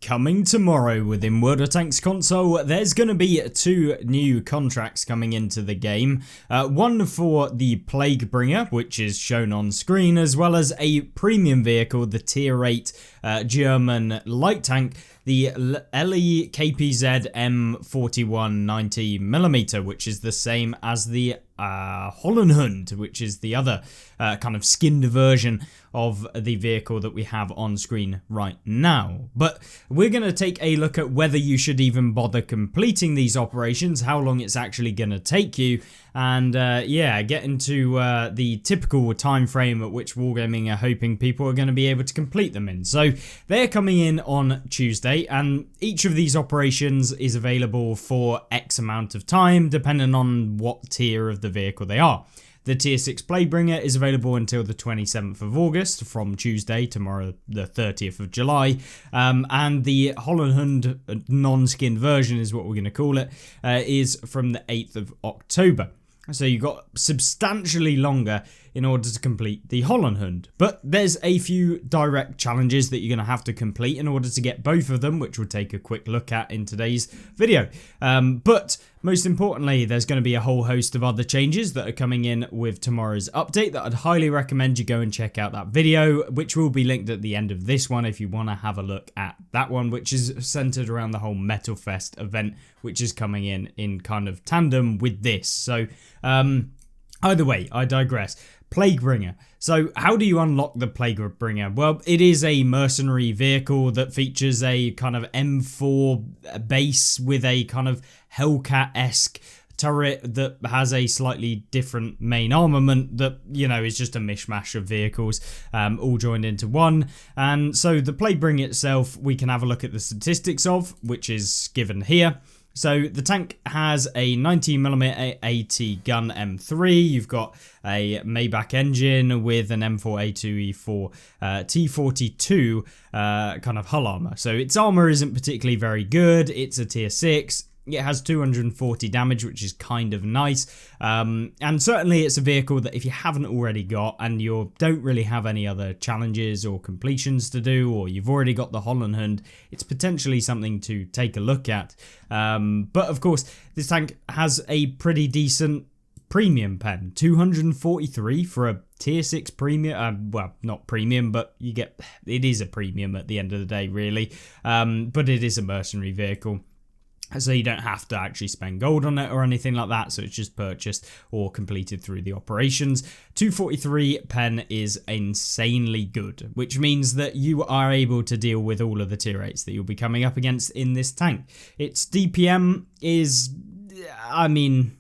Coming tomorrow within World of Tanks console, there's going to be 2 new contracts coming into the game. One for the Plaguebringer, which is shown on screen, as well as a premium vehicle, the Tier 8 German light tank, the LE KPZ M41 90mm, which is the same as the Hollenhund, which is the other kind of skinned version of the vehicle that we have on screen right now. But we're going to take a look at whether you should even bother completing these operations, how long it's actually going to take you, and yeah, get into the typical time frame at which Wargaming are hoping people are going to be able to complete them in. So they're coming in on Tuesday, and each of these operations is available for X amount of time, depending on what tier of the vehicle they are. The Tier 6 Plaguebringer is available until the 27th of August, from Tuesday, tomorrow the 30th of July, and the Hollenhund non-skin version is what we're going to call it, is from the 8th of October. So you've got substantially longer in order to complete the Hollenhund. But there's a few direct challenges that you're going to have to complete in order to get both of them, which we'll take a quick look at in today's video. But most importantly, there's going to be a whole host of other changes that are coming in with tomorrow's update that I'd highly recommend you go and check out that video, which will be linked at the end of this one if you want to have a look at that one, which is centered around the whole Metal Fest event, which is coming in kind of tandem with this. So either way, I digress. Plaguebringer. So how do you unlock the Plaguebringer? Well, it is a mercenary vehicle that features a kind of M4 base with a kind of Hellcat-esque turret that has a slightly different main armament that, you know, is just a mishmash of vehicles all joined into one. And so the Plaguebringer itself, we can have a look at the statistics of, which is given here. So the tank has a 90mm AT gun M3, you've got a Maybach engine with an M4A2E4 T42 kind of hull armor. So its armor isn't particularly very good, it's a tier 6. It has 240 damage, which is kind of nice, and certainly it's a vehicle that if you haven't already got and you don't really have any other challenges or completions to do, or you've already got the Hollenhund, it's potentially something to take a look at. But of course, this tank has a pretty decent premium pen, 243 for a tier 6 premium, well, not premium, but you get, it is a premium at the end of the day, really, but it is a mercenary vehicle. So you don't have to actually spend gold on it or anything like that. So it's just purchased or completed through the operations. 243 pen is insanely good, which means that you are able to deal with all of the tier 8s that you'll be coming up against in this tank. Its DPM is, I mean,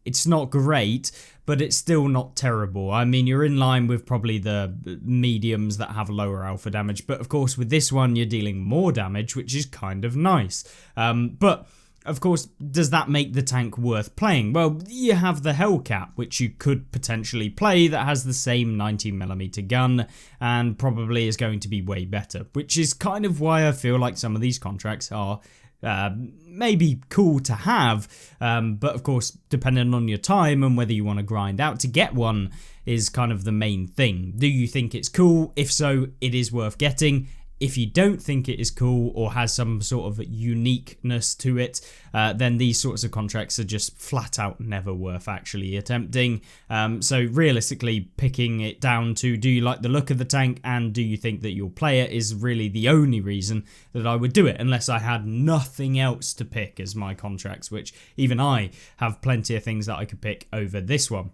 it's not great, but it's still not terrible. I mean, you're in line with probably the mediums that have lower alpha damage, but of course with this one you're dealing more damage, which is kind of nice. But of course, does that make the tank worth playing? Well, you have the Hellcat, which you could potentially play, that has the same 90mm gun and probably is going to be way better, which is kind of why I feel like some of these contracts are maybe cool to have, but of course depending on your time and whether you want to grind out to get one is kind of the main thing. Do you think it's cool? If so, it is worth getting. If you don't think it is cool or has some sort of uniqueness to it, then these sorts of contracts are just flat out never worth actually attempting. So realistically, picking it down to do you like the look of the tank and do you think that you'll play it is really the only reason that I would do it, unless I had nothing else to pick as my contracts, which even I have plenty of things that I could pick over this one.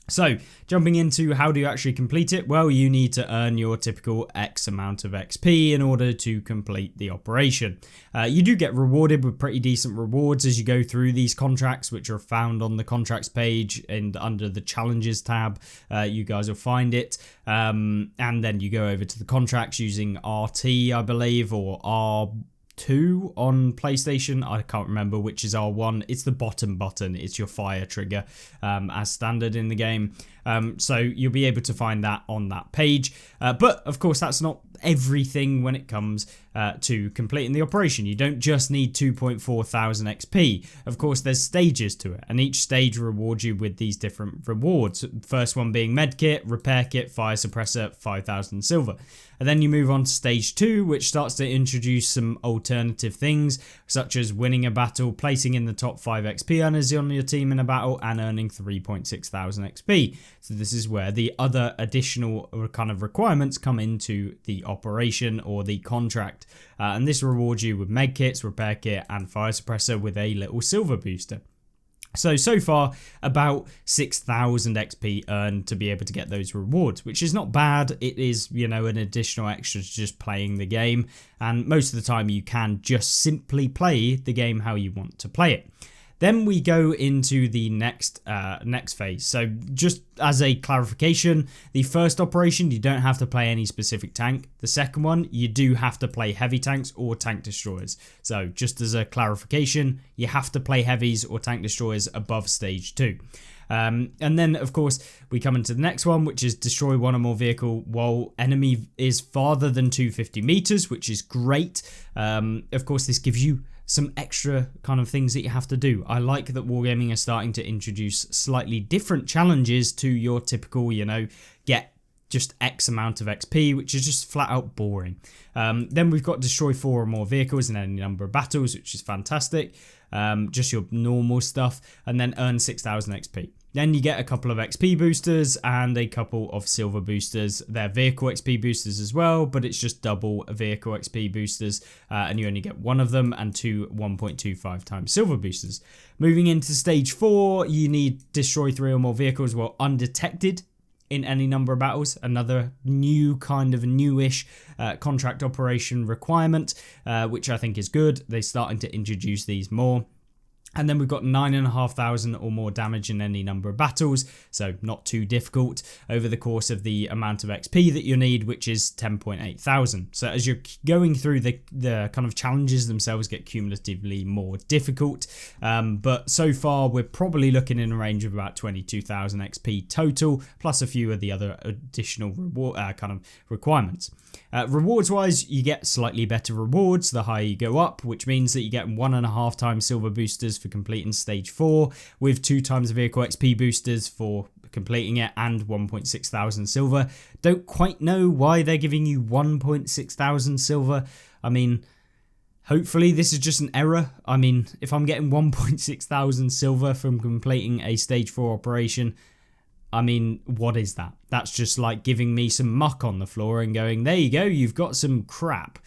So, jumping into how do you actually complete it? Well, you need to earn your typical X amount of XP in order to complete the operation. You do get rewarded with pretty decent rewards as you go through these contracts, which are found on the contracts page and under the challenges tab. You guys will find it. And then you go over to the contracts using RT, I believe, or R2 on PlayStation. I can't remember which is R1. It's the bottom button. It's your fire trigger as standard in the game. So you'll be able to find that on that page. But of course, that's not everything when it comes to completing the operation. You don't just need 2.4 thousand XP. Of course, there's stages to it, and each stage rewards you with these different rewards. First one being medkit, repair kit, fire suppressor, 5,000 silver. And then you move on to stage 2, which starts to introduce some alternative things, such as winning a battle, placing in the top 5 XP earners on your team in a battle, and earning 3.6 thousand XP. So this is where the other additional kind of requirements come into the operation or the contract. And this rewards you with medkits, repair kit, and fire suppressor with a little silver booster. So far, about 6,000 XP earned to be able to get those rewards, which is not bad. It is, you know, an additional extra to just playing the game. And most of the time you can just simply play the game how you want to play it. Then we go into the next phase. So just as a clarification, the first operation, you don't have to play any specific tank. The second one, you do have to play heavy tanks or tank destroyers. So just as a clarification, you have to play heavies or tank destroyers above stage 2. And then, of course, we come into the next one, which is destroy one or more vehicle while enemy is farther than 250 meters, which is great. Of course, this gives you some extra kind of things that you have to do. I like that Wargaming are starting to introduce slightly different challenges to your typical, you know, get just X amount of XP, which is just flat out boring. Then we've got destroy 4 or more vehicles in any number of battles, which is fantastic. Just your normal stuff, and then earn 6,000 XP. Then you get a couple of XP boosters and a couple of silver boosters. They're vehicle XP boosters as well, but it's just double vehicle XP boosters, and you only get one of them, and 2 1.25 times silver boosters. Moving into stage 4, you need destroy 3 or more vehicles while undetected in any number of battles. Another new kind of newish contract operation requirement, which I think is good. They're starting to introduce these more. And then we've got 9,500 or more damage in any number of battles, so not too difficult over the course of the amount of XP that you need, which is 10.8 thousand. So as you're going through, the kind of challenges themselves get cumulatively more difficult. But so far, we're probably looking in a range of about 22,000 XP total, plus a few of the other additional reward kind of requirements. Rewards-wise, you get slightly better rewards the higher you go up, which means that you get 1.5 times silver boosters for completing stage 4, with 2 times vehicle XP boosters for completing it, and 1.6 thousand silver. Don't quite know why they're giving you 1.6 thousand silver. I mean, hopefully this is just an error. I mean, if I'm getting 1.6 thousand silver from completing a stage 4 operation, I mean, what is that? That's just like giving me some muck on the floor and going, there you go, you've got some crap.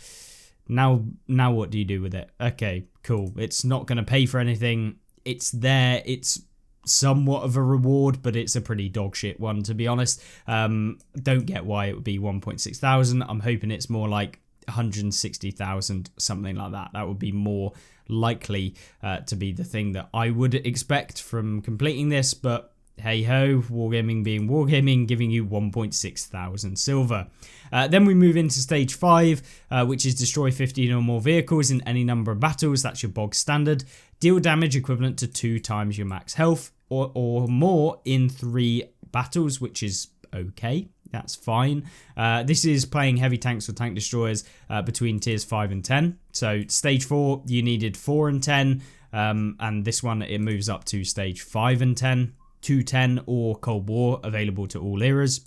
Now what do you do with it? Okay, cool. It's not going to pay for anything. It's there. It's somewhat of a reward, but it's a pretty dog shit one, to be honest. Don't get why it would be 1.6 thousand. I'm hoping it's more like 160,000, something like that. That would be more likely to be the thing that I would expect from completing this, but hey ho, Wargaming being Wargaming, giving you 1.6 thousand silver. Then we move into stage 5, which is destroy 15 or more vehicles in any number of battles. That's your bog standard. Deal damage equivalent to 2 times your max health or more in 3 battles, which is okay. That's fine. This is playing heavy tanks or tank destroyers between tiers 5 and 10. So stage 4, you needed 4 and 10. And this one, it moves up to stage 5 and 10. 210 or Cold War, available to all eras.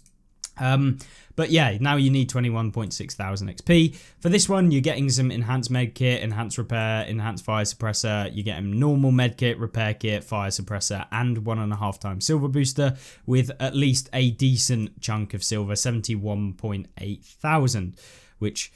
But yeah, now you need 21.6 thousand XP. For this one, you're getting some enhanced med kit, enhanced repair, enhanced fire suppressor. You're getting normal med kit, repair kit, fire suppressor, and 1.5 times silver booster with at least a decent chunk of silver, 71.8 thousand, which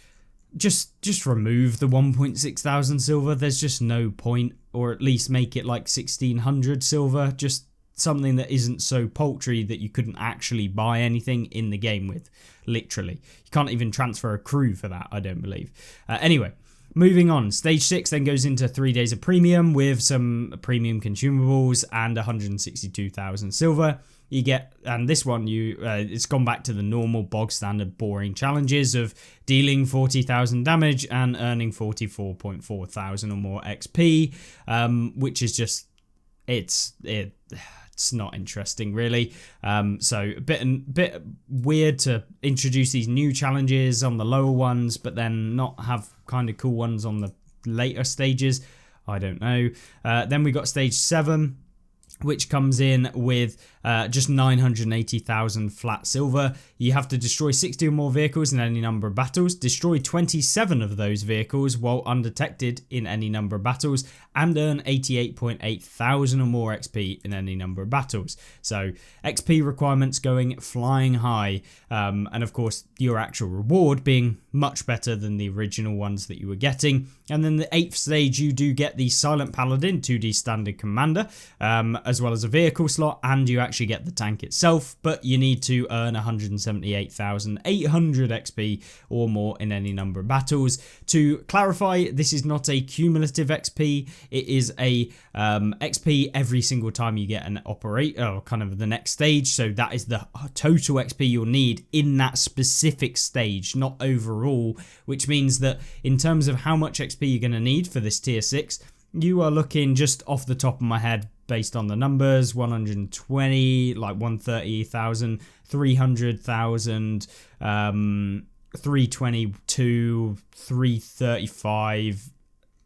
just remove the 1.6 thousand silver. There's just no point, or at least make it like 1,600 silver. Just something that isn't so paltry that you couldn't actually buy anything in the game with, literally. You can't even transfer a crew for that, I don't believe. Anyway, moving on. Stage 6 then goes into 3 days of premium with some premium consumables and 162,000 silver. You get, and this one, it's gone back to the normal bog standard boring challenges of dealing 40,000 damage and earning 44.4 thousand or more XP, which is just, that's not interesting really. So a bit weird to introduce these new challenges on the lower ones, but then not have kind of cool ones on the later stages. I don't know. Then we got stage 7, which comes in with just 980,000 flat silver. You have to destroy 60 or more vehicles in any number of battles, destroy 27 of those vehicles while undetected in any number of battles, and earn 88.8 thousand or more XP in any number of battles. So XP requirements going flying high, and of course your actual reward being much better than the original ones that you were getting. And then the 8th stage, you do get the Silent Paladin 2D Standard Commander, as well as a vehicle slot, and you actually get the tank itself, but you need to earn 178,800 XP or more in any number of battles. To clarify, this is not a cumulative XP, it is a XP every single time you get an kind of the next stage, so that is the total XP you'll need in that specific stage, not overall, which means that in terms of how much XP you're going to need for this tier 6, you are looking, just off the top of my head, based on the numbers, 120, like 130,000, 300,000, 322, 335.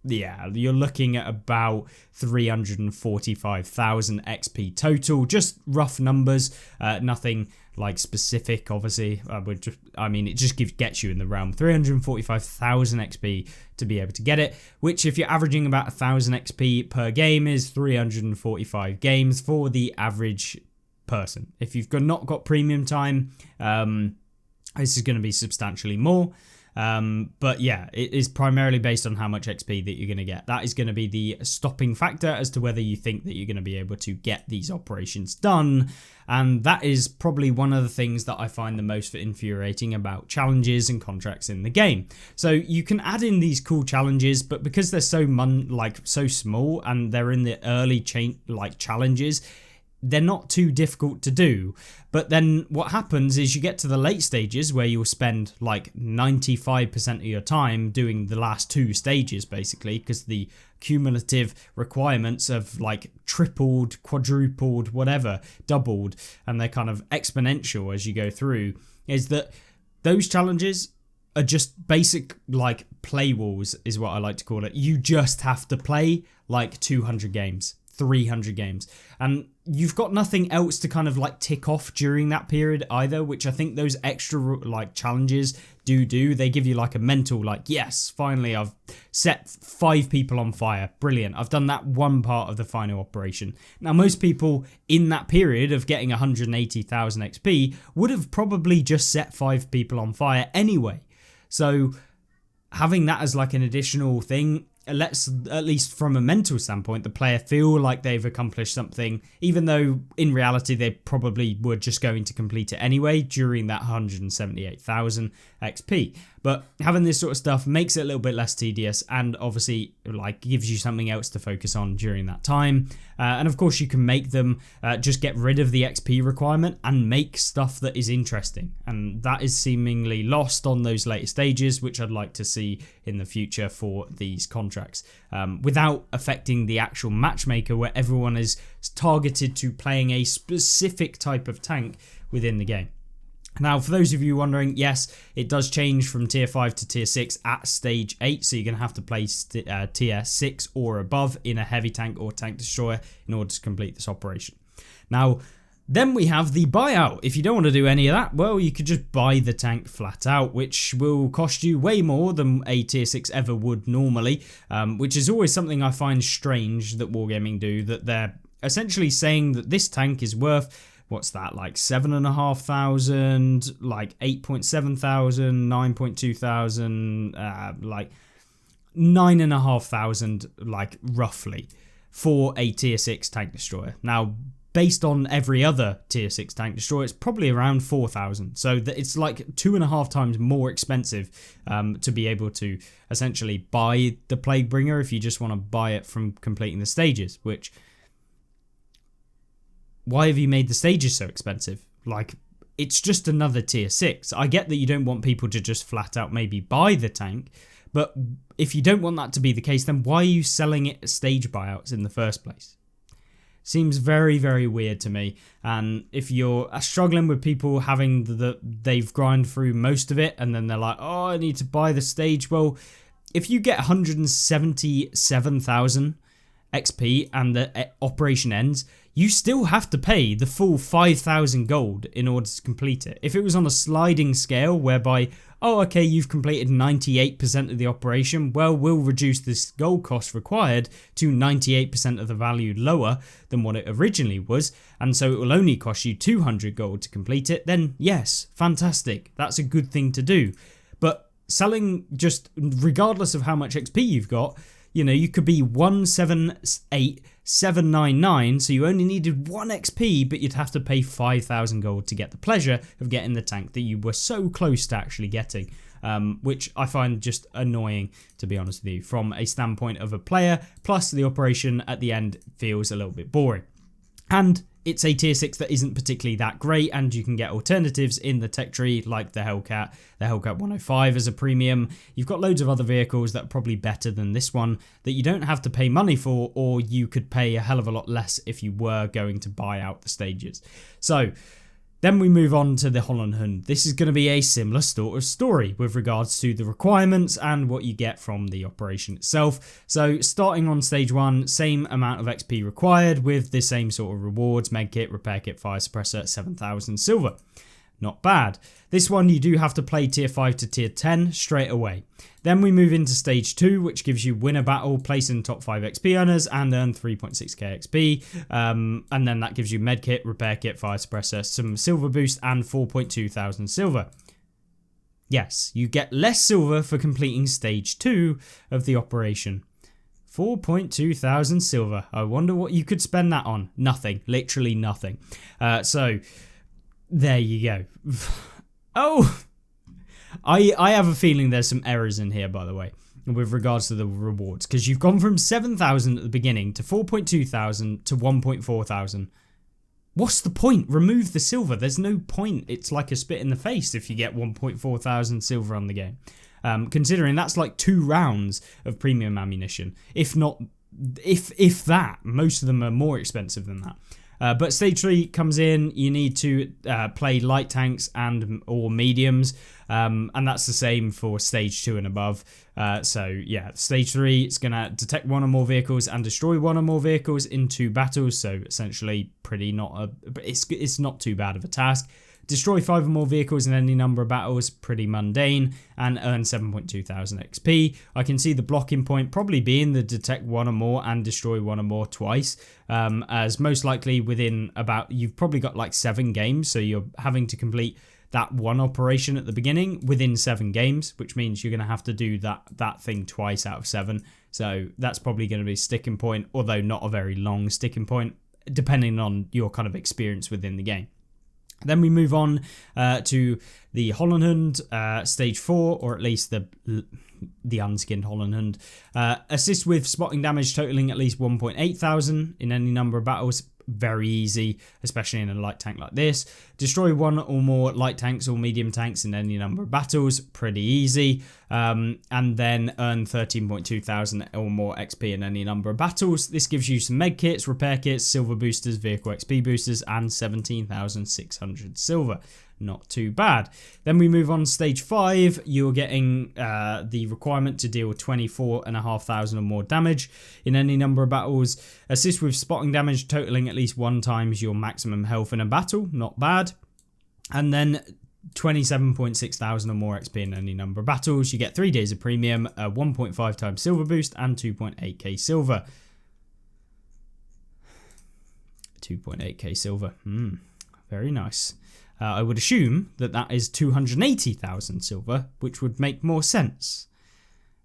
Yeah, you're looking at about 345,000 XP total. Just rough numbers, nothing like specific, obviously. It just gets you in the realm. 345,000 XP to be able to get it, which if you're averaging about 1,000 XP per game is 345 games for the average person. If you've not got premium time, this is going to be substantially more. But yeah, it is primarily based on how much XP that you're going to get. That is going to be the stopping factor as to whether you think that you're going to be able to get these operations done. And that is probably one of the things that I find the most infuriating about challenges and contracts in the game. So you can add in these cool challenges, but because they're so small and they're in the early challenges, they're not too difficult to do. But then what happens is you get to the late stages where you'll spend like 95% of your time doing the last 2 stages, basically, because the cumulative requirements have like tripled, quadrupled, whatever, doubled, and they're kind of exponential as you go through. Is that those challenges are just basic like play walls, is what I like to call it. You just have to play like 200 games, 300 games, and you've got nothing else to kind of like tick off during that period either, which I think those extra like challenges do. They give you like a mental like, yes, finally I've set 5 people on fire, brilliant, I've done that one part of the final operation. Now most people in that period of getting 180,000 XP would have probably just set 5 people on fire anyway, so having that as like an additional thing lets, at least from a mental standpoint, the player feel like they've accomplished something, even though in reality they probably were just going to complete it anyway during that 178,000 XP. But having this sort of stuff makes it a little bit less tedious, and obviously like gives you something else to focus on during that time. And of course you can make them just get rid of the XP requirement and make stuff that is interesting, and that is seemingly lost on those later stages, which I'd like to see in the future for these contracts, without affecting the actual matchmaker where everyone is targeted to playing a specific type of tank within the game. Now, for those of you wondering, yes, it does change from tier 5 to tier 6 at stage 8, so you're going to have to play tier 6 or above in a heavy tank or tank destroyer in order to complete this operation. Now, then we have the buyout. If you don't want to do any of that, well, you could just buy the tank flat out, which will cost you way more than a tier 6 ever would normally, which is always something I find strange that Wargaming do, that they're essentially saying that this tank is worth, what's that, like 7,500, like 8,700, 9,200, like 9,500, like roughly, for a tier 6 tank destroyer. Now, based on every other tier 6 tank destroyer, it's probably around 4,000. So it's like 2.5 times more expensive to be able to essentially buy the Plaguebringer if you just want to buy it from completing the stages, which... why have you made the stages so expensive? Like, it's just another tier 6. I get that you don't want people to just flat out maybe buy the tank, but if you don't want that to be the case, then why are you selling it as stage buyouts in the first place? Seems very, very weird to me. And if you're struggling with people having they've grind through most of it and then they're like, oh, I need to buy the stage. Well, if you get 177,000 XP and the operation ends, you still have to pay the full 5,000 gold in order to complete it. If it was on a sliding scale whereby, oh, okay, you've completed 98% of the operation, well, we'll reduce this gold cost required to 98% of the value lower than what it originally was, and so it will only cost you 200 gold to complete it, then yes, fantastic. That's a good thing to do. But selling, just regardless of how much XP you've got, you know, you could be 178,799, so you only needed 1 XP, but you'd have to pay 5,000 gold to get the pleasure of getting the tank that you were so close to actually getting, which I find just annoying, to be honest with you, from a standpoint of a player, plus the operation at the end feels a little bit boring. And it's a tier 6 that isn't particularly that great, and you can get alternatives in the tech tree like the Hellcat 105 as a premium. You've got loads of other vehicles that are probably better than this one that you don't have to pay money for, or you could pay a hell of a lot less if you were going to buy out the stages. So then we move on to the Hollenhund. This is going to be a similar sort of story with regards to the requirements and what you get from the operation itself. So starting on stage 1, same amount of XP required with the same sort of rewards: medkit, repair kit, fire suppressor, 7,000 silver. Not bad. This one you do have to play tier 5 to tier 10 straight away. Then we move into stage 2, which gives you win a battle, place in top 5 XP earners, and earn 3.6k XP. And then that gives you medkit, repair kit, fire suppressor, some silver boost, and 4,200 silver. Yes, you get less silver for completing stage 2 of the operation. 4,200 silver. I wonder what you could spend that on. Nothing. Literally nothing. So there you go. Oh, I have a feeling there's some errors in here, by the way, with regards to the rewards, because you've gone from 7,000 at the beginning to 4,200 to 1,400. What's the point? Remove the silver. There's no point. It's like a spit in the face if you get 1,400 silver on the game. Considering that's like 2 rounds of premium ammunition, if not, if that. Most of them are more expensive than that. But stage 3 comes in, you need to play light tanks and or mediums, and that's the same for stage 2 and above. So yeah, stage 3, it's going to detect 1 or more vehicles and destroy 1 or more vehicles in 2 battles, so essentially it's not too bad of a task. Destroy 5 or more vehicles in any number of battles, pretty mundane, and earn 7,200 XP. I can see the blocking point probably being the detect 1 or more and destroy 1 or more twice, as most likely within about, you've probably got like 7 games, so you're having to complete that 1 operation at the beginning within 7 games, which means you're going to have to do that thing twice out of 7. So that's probably going to be a sticking point, although not a very long sticking point, depending on your kind of experience within the game. Then we move on to the Hollenhund, stage 4, or at least the unskinned Hollenhund. Assist with spotting damage totaling at least 1,800 in any number of battles. Very easy, especially in a light tank like this. Destroy 1 or more light tanks or medium tanks in any number of battles. Pretty easy. And then earn 13,200 or more XP in any number of battles. This gives you some med kits, repair kits, silver boosters, vehicle XP boosters, and 17,600 silver. Not too bad. Then we move on to stage 5. You're getting the requirement to deal 24,500 or more damage in any number of battles. Assist with spotting damage totaling at least 1 times your maximum health in a battle. Not bad. And then 27,600 or more XP in any number of battles. You get 3 days of premium, a 1.5 times silver boost, and 2.8k silver. 2.8k silver. Very nice. I would assume that is 280,000 silver, which would make more sense.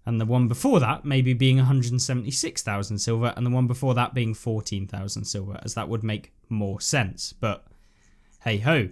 And the one before that maybe being 176,000 silver, and the one before that being 14,000 silver, as that would make more sense. But hey ho,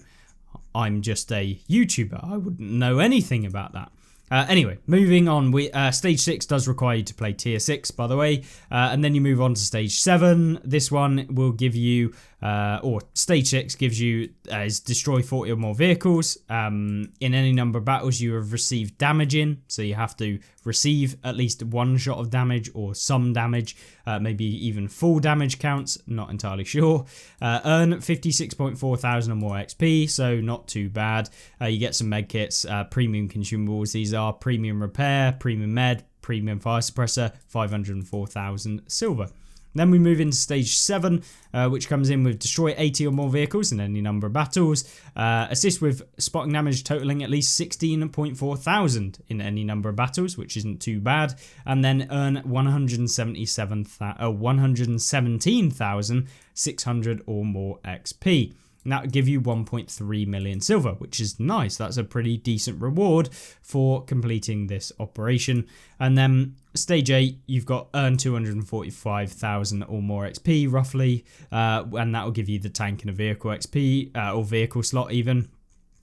I'm just a YouTuber. I wouldn't know anything about that. Anyway, moving on, stage 6 does require you to play tier 6, by the way, and then you move on to stage 7. This one will give you or stage 6 gives you is destroy 40 or more vehicles. In any number of battles you have received damage in, so you have to receive at least one shot of damage or some damage, maybe even full damage counts, not entirely sure. Earn 56.4 thousand or more XP, so not too bad. You get some med kits, premium consumables. These are premium repair, premium med, premium fire suppressor, 504,000 silver. Then we move into stage 7, which comes in with destroy 80 or more vehicles in any number of battles, assist with spotting damage totaling at least 16.4 thousand in any number of battles, which isn't too bad, and then earn 117,600 or more XP. And that would give you 1.3 million silver, which is nice. That's a pretty decent reward for completing this operation. And then stage 8, you've got earn 245,000 or more XP roughly, and that will give you the tank and a vehicle XP, or vehicle slot even.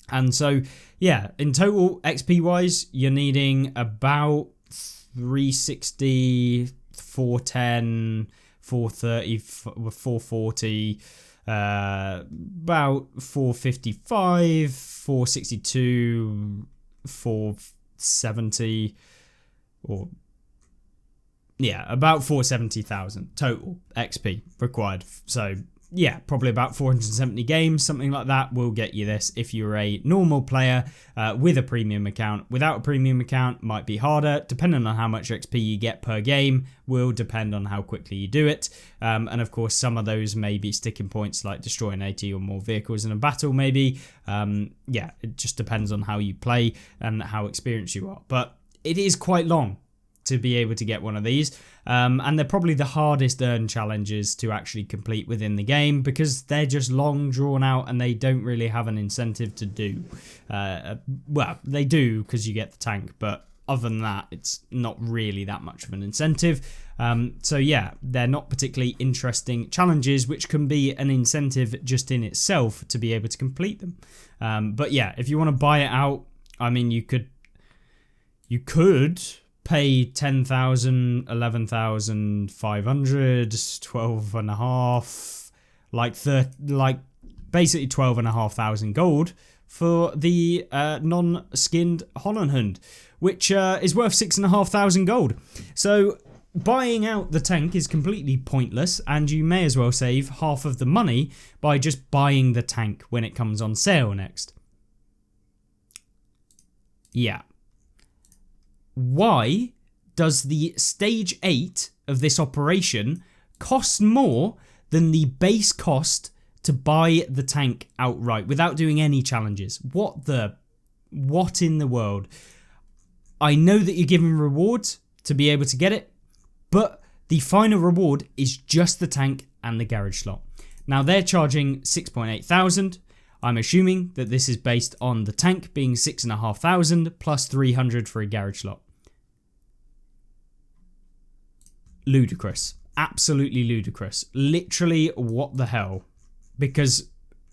And so, yeah, in total, XP wise, you're needing about 360, 410, 430, 440, about 455, 462, 470, or yeah, about 470,000 total XP required. So yeah, probably about 470 games, something like that will get you this if you're a normal player with a premium account. Without a premium account, might be harder, depending on how much XP you get per game, will depend on how quickly you do it. And of course, some of those may be sticking points like destroying 80 or more vehicles in a battle maybe. Yeah, it just depends on how you play and how experienced you are. But it is quite long to be able to get one of these, and they're probably the hardest earned challenges to actually complete within the game because they're just long drawn out and they don't really have an incentive to do. Well, they do because you get the tank, but other than that, it's not really that much of an incentive. So yeah, they're not particularly interesting challenges, which can be an incentive just in itself to be able to complete them. But yeah, if you want to buy it out, I mean, you could pay 10,000, 11,500, 12 and a half, like basically 12,500 gold for the non-skinned Hollenhund, which is worth 6,500 gold. So buying out the tank is completely pointless, and you may as well save half of the money by just buying the tank when it comes on sale next. Yeah. Why does the stage 8 of this operation cost more than the base cost to buy the tank outright without doing any challenges? What in the world? I know that you're given rewards to be able to get it, but the final reward is just the tank and the garage slot. Now they're charging 6.8 thousand. I'm assuming that this is based on the tank being 6,500 plus 300 for a garage slot. Ludicrous. Absolutely ludicrous. Literally, what the hell? Because,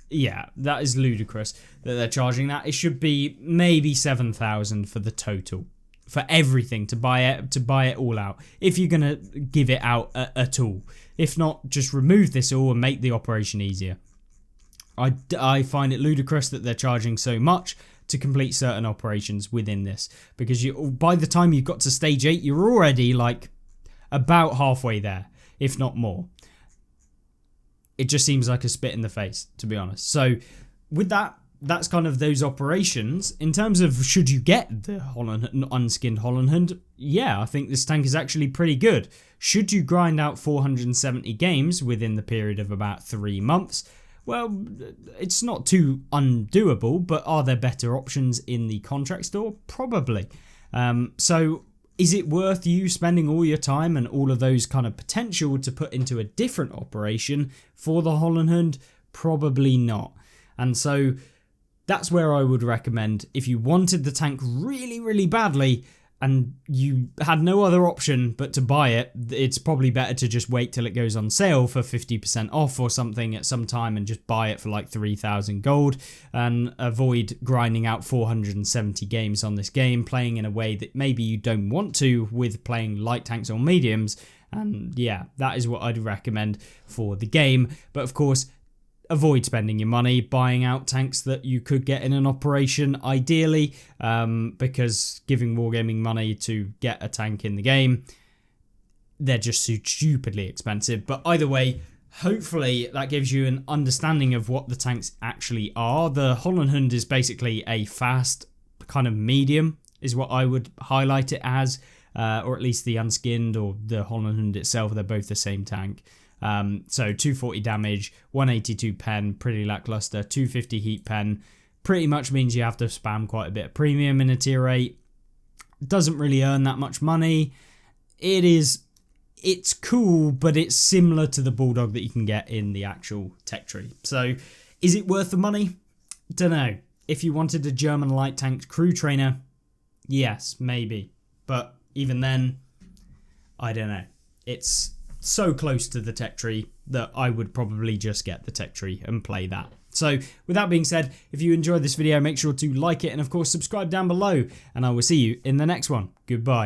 yeah, that is ludicrous that they're charging that. It should be maybe 7,000 for the total. For everything, to buy it all out. If you're going to give it out at all. If not, just remove this all and make the operation easier. I find it ludicrous that they're charging so much to complete certain operations within this, because by the time you've got to stage 8, you're already like about halfway there, if not more. It just seems like a spit in the face, to be honest. So with that, that's kind of those operations. In terms of should you get the unskinned Hollenhund, yeah, I think this tank is actually pretty good. Should you grind out 470 games within the period of about 3 months? Well, it's not too undoable, but are there better options in the contract store? Probably. So is it worth you spending all your time and all of those kind of potential to put into a different operation for the Hollenhund? Probably not. And so that's where I would recommend, if you wanted the tank really, really badly and you had no other option but to buy it, it's probably better to just wait till it goes on sale for 50% off or something at some time and just buy it for like 3,000 gold and avoid grinding out 470 games on this game, playing in a way that maybe you don't want to with playing light tanks or mediums. And yeah, that is what I'd recommend for the game. But of course, avoid spending your money buying out tanks that you could get in an operation ideally, because giving Wargaming money to get a tank in the game, they're just so stupidly expensive. But either way, hopefully that gives you an understanding of what the tanks actually are. The Hollenhund is basically a fast kind of medium is what I would highlight it as, or at least the unskinned or the Hollenhund itself, they're both the same tank. So 240 damage, 182 pen, pretty lackluster, 250 heat pen, pretty much means you have to spam quite a bit of premium in a tier 8. Doesn't really earn that much money. It's cool, but it's similar to the Bulldog that you can get in the actual tech tree. So is it worth the money? Dunno. If you wanted a German light tank crew trainer, yes, maybe. But even then, I don't know. It's so close to the tech tree that I would probably just get the tech tree and play that. So with that being said, if you enjoyed this video, make sure to like it and of course subscribe down below, and I will see you in the next one. Goodbye.